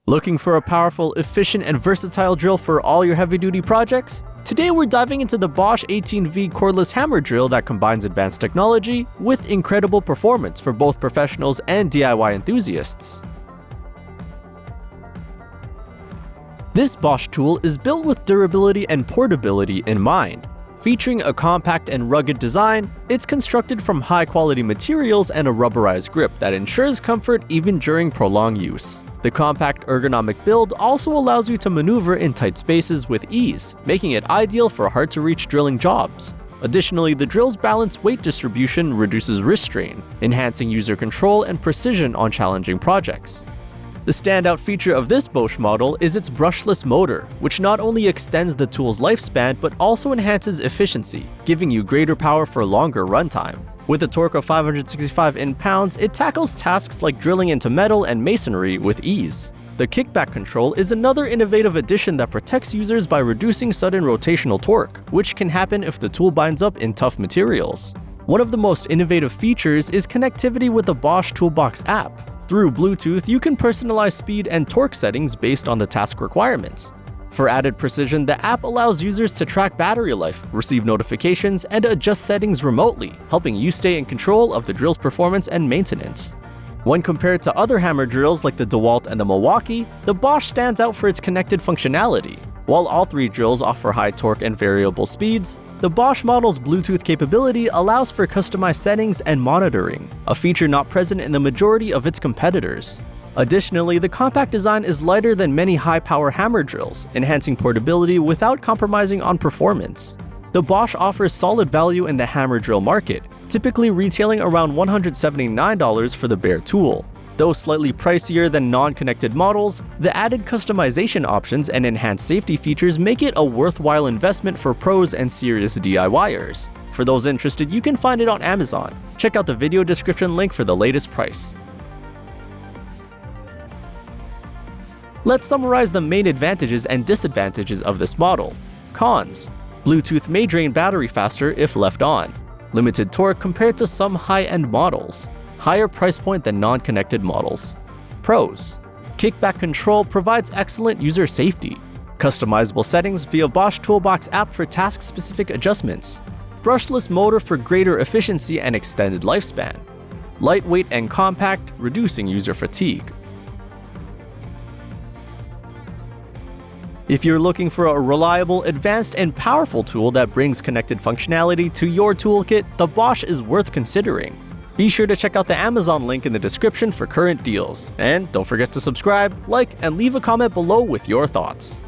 Looking for a powerful, efficient, and versatile drill for all your heavy-duty projects? Today we're diving into the Bosch 18V cordless hammer drill that combines advanced technology with incredible performance for both professionals and DIY enthusiasts. This Bosch tool is built with durability and portability in mind. Featuring a compact and rugged design, it's constructed from high-quality materials and a rubberized grip that ensures comfort even during prolonged use. The compact ergonomic build also allows you to maneuver in tight spaces with ease, making it ideal for hard-to-reach drilling jobs. Additionally, the drill's balanced weight distribution reduces wrist strain, enhancing user control and precision on challenging projects. The standout feature of this Bosch model is its brushless motor, which not only extends the tool's lifespan but also enhances efficiency, giving you greater power for longer runtime. With a torque of 565 N-pounds, it tackles tasks like drilling into metal and masonry with ease. The kickback control is another innovative addition that protects users by reducing sudden rotational torque, which can happen if the tool binds up in tough materials. One of the most innovative features is connectivity with the Bosch Toolbox app. Through Bluetooth, you can personalize speed and torque settings based on the task requirements. For added precision, the app allows users to track battery life, receive notifications, and adjust settings remotely, helping you stay in control of the drill's performance and maintenance. When compared to other hammer drills like the DeWalt and the Milwaukee, the Bosch stands out for its connected functionality. While all three drills offer high torque and variable speeds, the Bosch model's Bluetooth capability allows for customized settings and monitoring, a feature not present in the majority of its competitors. Additionally, the compact design is lighter than many high-power hammer drills, enhancing portability without compromising on performance. The Bosch offers solid value in the hammer drill market, typically retailing around $179 for the bare tool. Though slightly pricier than non-connected models, the added customization options and enhanced safety features make it a worthwhile investment for pros and serious DIYers. For those interested, you can find it on Amazon. Check out the video description link for the latest price. Let's summarize the main advantages and disadvantages of this model. Cons: Bluetooth may drain battery faster if left on. Limited torque compared to some high-end models. Higher price point than non-connected models. Pros: Kickback control provides excellent user safety. Customizable settings via Bosch Toolbox app for task-specific adjustments. Brushless motor for greater efficiency and extended lifespan. Lightweight and compact, reducing user fatigue. If you're looking for a reliable, advanced, and powerful tool that brings connected functionality to your toolkit, the Bosch is worth considering. Be sure to check out the Amazon link in the description for current deals. And don't forget to subscribe, like, and leave a comment below with your thoughts.